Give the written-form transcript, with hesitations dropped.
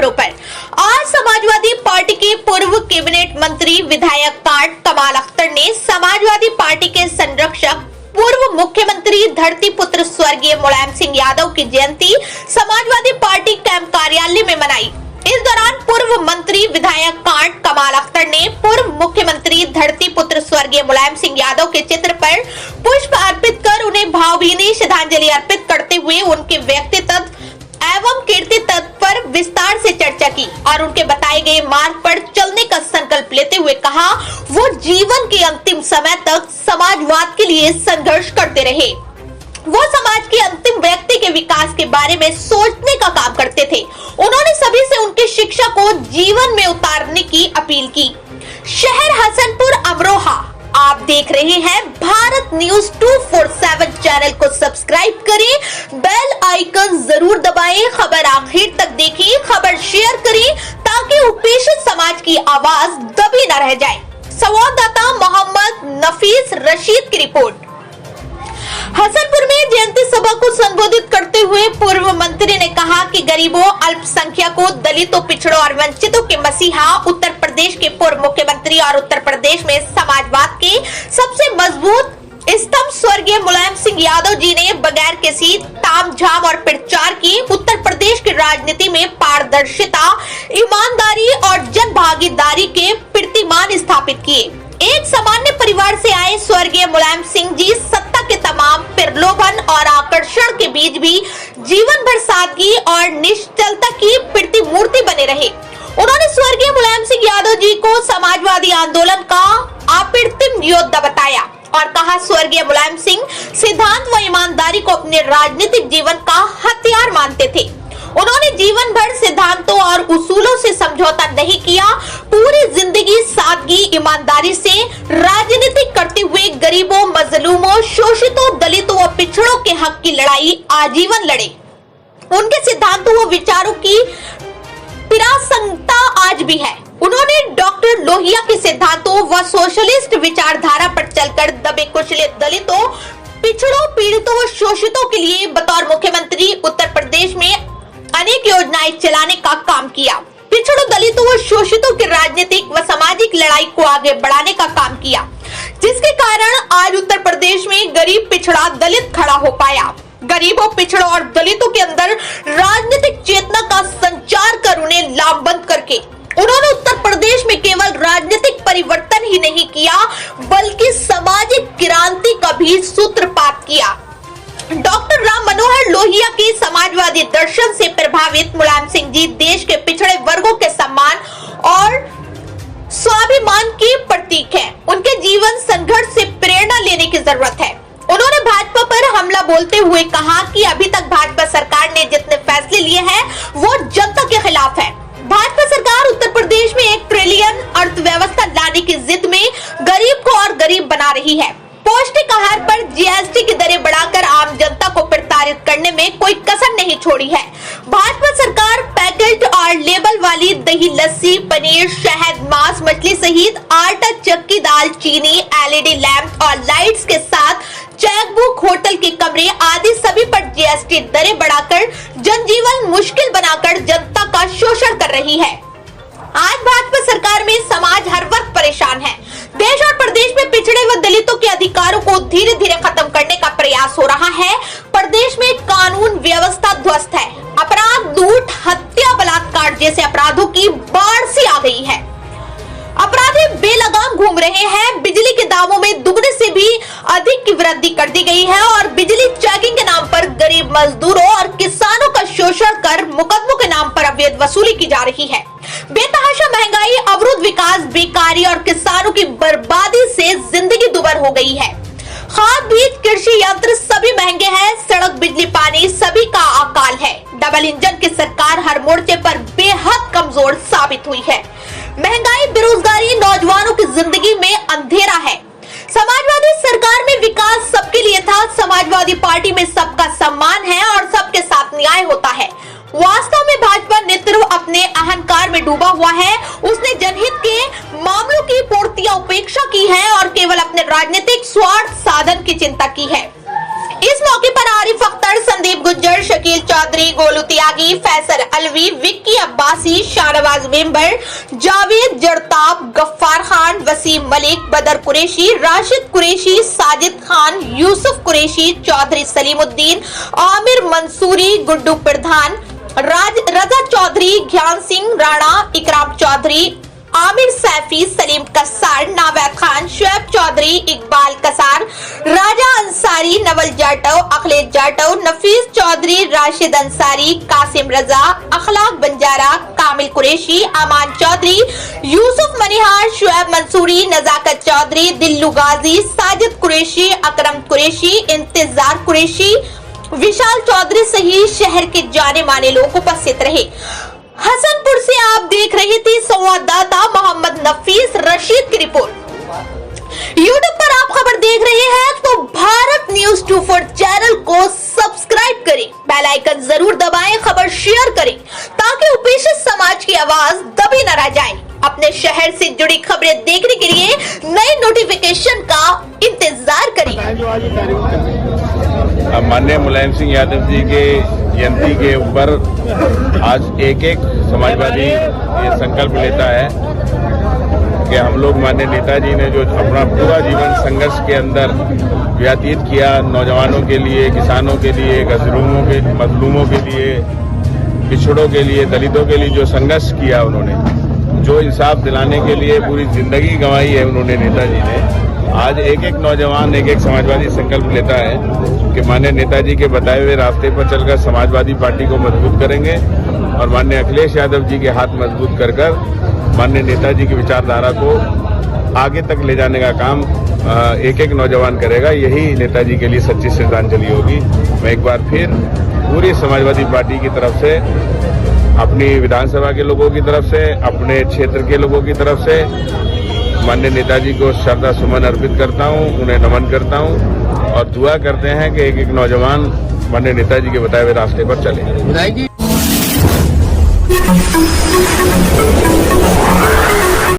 खबरों पर। आज समाजवादी पार्टी के पूर्व कैबिनेट मंत्री विधायक कार्ड कमाल अख्तर ने समाजवादी पार्टी के संरक्षक पूर्व मुख्यमंत्री धरती पुत्र स्वर्गीय मुलायम सिंह यादव की जयंती समाजवादी पार्टी कैंप कार्यालय में मनाई। इस दौरान पूर्व मंत्री विधायक कार्ड कमाल अख्तर ने पूर्व मुख्यमंत्री धरती पुत्र स्वर्गीय मुलायम सिंह यादव के चित्र पर पुष्प अर्पित कर उन्हें भावभीनी श्रद्धांजलि अर्पित करते हुए उनके व्यक्तित्व एवं कीर्ति तत्व पर विस्तार से चर्चा की और उनके बताए गए मार्ग पर चलने का संकल्प लेते हुए कहा वो जीवन के अंतिम समय तक समाजवाद के लिए संघर्ष करते रहे। वो समाज के अंतिम व्यक्ति के विकास के बारे में सोचने का काम करते थे। उन्होंने सभी से उनकी शिक्षा को जीवन में उतारने की अपील की। शहर हसनपुर अमरोहा। आप देख रहे हैं भारत न्यूज 247 चैनल को सब्सक्राइब करें, बेल आइकन जरूर दबाएं, खबर आखिर तक देखें, खबर शेयर करें ताकि उपेक्षित समाज की आवाज दबी न रह जाए। संवाददाता मोहम्मद नफीस रशीद की रिपोर्ट। हसनपुर में जयंती सभा को संबोधित करते हुए पूर्व मंत्री ने कहा कि गरीबों, अल्पसंख्यकों, दलितों, पिछड़ों और वंचितों के मसीहा उत्तर प्रदेश के पूर्व मुख्यमंत्री और उत्तर प्रदेश में समाजवाद के सबसे मजबूत स्तंभ स्वर्गीय मुलायम सिंह यादव जी ने बगैर किसी तामझाम और प्रचार के उत्तर प्रदेश की राजनीति में पारदर्शिता, ईमानदारी और जन भागीदारी के कीर्तिमान स्थापित किए। एक सामान्य परिवार से आए स्वर्गीय मुलायम सिंह जी सत्ता के तमाम प्रलोभन और आकर्षण के बीच भी जीवन भर सादगी और निश्चलता की प्रतिमूर्ति बने रहे। उन्होंने स्वर्गीय मुलायम सिंह यादव जी को समाजवादी आंदोलन का अप्रतिम योद्धा बताया और कहा स्वर्गीय मुलायम सिंह सिद्धांत व ईमानदारी को अपने राजनीतिक जीवन का हथियार मानते थे। उन्होंने जीवन भर सिद्धांतों और उसूलों से समझौता नहीं किया। पूरी जिंदगी सादगी, ईमानदारी से राजनीति करते हुए गरीबों, मजलूमों, शोषितों, दलितों व पिछड़ों के हक की लड़ाई आजीवन लड़े। उनके सिद्धांतों व विचारों की प्रासंगिकता आज भी है। उन्होंने डॉक्टर लोहिया के सिद्धांतों व सोशलिस्ट विचारधारा पर चलकर दबे कुचले दलितों, पिछड़ों, पीड़ितों व शोषितों के लिए बतौर मुख्यमंत्री उत्तर प्रदेश में अनेक योजनाएं चलाने का काम किया। पिछड़ों, दलितों व शोषितों की राजनीतिक व सामाजिक लड़ाई को आगे बढ़ाने का काम किया, जिसके कारण आज उत्तर प्रदेश में गरीब, पिछड़ा, दलित खड़ा हो पाया। गरीबों, पिछड़ों और दलितों के अंदर राजनीतिक चेतना का संचार कर उन्हें लामबंद करके उन्होंने उत्तर प्रदेश में केवल राजनीतिक परिवर्तन ही नहीं किया बल्कि सामाजिक क्रांति का भी सूत्रपात किया। डॉक्टर राम मनोहर लोहिया के समाजवादी दर्शन से प्रभावित मुलायम सिंह जी देश के पिछड़े वर्गों के सम्मान और स्वाभिमान के प्रतीक हैं। उनके जीवन संघर्ष से प्रेरणा लेने की जरूरत है। उन्होंने भाजपा पर हमला बोलते हुए कहा कि अभी तक भाजपा सरकार ने जितने फैसले लिए हैं वो जनता के खिलाफ है। भाजपा सरकार उत्तर प्रदेश में 1 ट्रिलियन अर्थव्यवस्था लाने की जिद में गरीब को और गरीब बना रही है। पौष्टिक आहार पर जीएसटी की दरें बढ़ाकर आम जनता को प्रताड़ित करने में कोई कसर नहीं छोड़ी है। भाजपा सरकार पैकेट और लेबल वाली दही, लस्सी, पनीर, शहद, मांस, मछली सहित आटा, चक्की, दाल, चीनी, एलईडी लैंप और लाइट्स के साथ चेकबुक, होटल के कमरे आदि सभी पर जीएसटी दरें बढ़ाकर जनजीवन मुश्किल बनाकर जनता का शोषण कर रही है। आज भाजपा सरकार में समाज हर वर्ग परेशान है। देश और प्रदेश में पिछड़े व दलितों के अधिकारों को धीरे धीरे खत्म करने का प्रयास हो रहा है। प्रदेश में कानून व्यवस्था ध्वस्त है। अपराध, लूट, हत्या, बलात्कार जैसे अपराधों की बाढ़ सी आ गई है। अपराधी बेलगाम घूम रहे हैं। बिजली के दामों में दुगने से भी अधिक की वृद्धि कर दी गई है और बिजली चेकिंग के नाम पर गरीब मजदूरों और किसानों का शोषण कर मुकदमों के नाम पर अवैध वसूली की जा रही है। बेतहाशा महंगाई, अवरुद्ध विकास, बेकारी और किसानों की बर्बादी से जिंदगी दुभर हो गई है। खाद, बीज, कृषि यंत्र सभी महंगे हैं। सड़क, बिजली, पानी सभी का अकाल है। डबल इंजन की सरकार हर मोर्चे पर बेहद कमजोर साबित हुई है। महंगाई, बेरोजगारी, नौजवानों की जिंदगी में अंधेरा है। समाजवादी सरकार में विकास सबके लिए था। समाजवादी पार्टी में सबका सम्मान है और सबके साथ न्याय होता है। वास्तव में भाजपा नेतृत्व अपने अहंकार में डूबा हुआ है। उसने जनहित के मामलों की पूर्तियां उपेक्षा की है और केवल अपने राजनीतिक स्वार्थ साधन की चिंता की है। इस मौके पर आरिफ अख्तर, संदीप गुज्जर, शकील चौधरी, गोलू त्यागी, फैसल अलवी, विक्की अब्बासी, शाहनवाज मेंबर, जावेद जरताब, गफ्फार खान, वसीम मलिक, बदर कुरैशी, राशिद कुरैशी, साजिद खान, यूसुफ कुरैशी, चौधरी सलीमुद्दीन, आमिर मंसूरी, गुड्डू प्रधान, रजा चौधरी, ज्ञान सिंह राणा, इकराम चौधरी, आमिर सैफी, सलीम कसार, नावेद खान, शुएब चौधरी, इकबाल कसार, राजा अंसारी, नवल जाटव, अखिलेश जाटव, नफीस चौधरी, राशिद अंसारी, कासिम रजा, अखलाक बंजारा, कामिल कुरैशी, अमान चौधरी, यूसुफ मनिहार, शुएब मंसूरी, नजाकत चौधरी, दिल्लू गाजी, साजिद कुरैशी, अकरम कुरैशी, इंतजार कुरैशी, विशाल चौधरी सहित शहर के जाने माने लोग उपस्थित रहे। हसनपुर से आप देख रहे थे संवाददाता मोहम्मद नफीस रशीद की रिपोर्ट। यूट्यूब पर आप खबर देख रहे हैं तो भारत न्यूज 24 चैनल को सब्सक्राइब करें, बेल आइकन जरूर दबाएं, खबर शेयर करें ताकि उपेक्षित समाज की आवाज दबी न रह जाए। अपने शहर से जुड़ी खबरें देखने के लिए नए नोटिफिकेशन का इंतजार करें। माननीय मुलायम सिंह यादव जी के जयंती के ऊपर आज एक समाजवादी ये संकल्प लेता है कि हम लोग माननीय नेताजी ने जो अपना पूरा जीवन संघर्ष के अंदर व्यतीत किया, नौजवानों के लिए, किसानों के लिए, मजलूमों के लिए, पिछड़ों के लिए, दलितों के लिए जो संघर्ष किया उन्होंने, जो इंसाफ दिलाने के लिए पूरी जिंदगी गंवाई है उन्होंने नेताजी ने। आज एक नौजवान एक समाजवादी संकल्प लेता है कि माननीय नेताजी के बताए हुए रास्ते पर चलकर समाजवादी पार्टी को मजबूत करेंगे और माननीय अखिलेश यादव जी के हाथ मजबूत कर माननीय नेताजी की विचारधारा को आगे तक ले जाने का काम एक नौजवान करेगा। यही नेताजी के लिए सच्ची श्रद्धांजलि होगी। मैं एक बार फिर पूरी समाजवादी पार्टी की तरफ से, अपनी विधानसभा के लोगों की तरफ से, अपने क्षेत्र के लोगों की तरफ से माननीय नेताजी को श्रद्धा सुमन अर्पित करता हूं, उन्हें नमन करता हूं और दुआ करते हैं कि एक नौजवान माननीय नेताजी के बताए हुए रास्ते पर चले।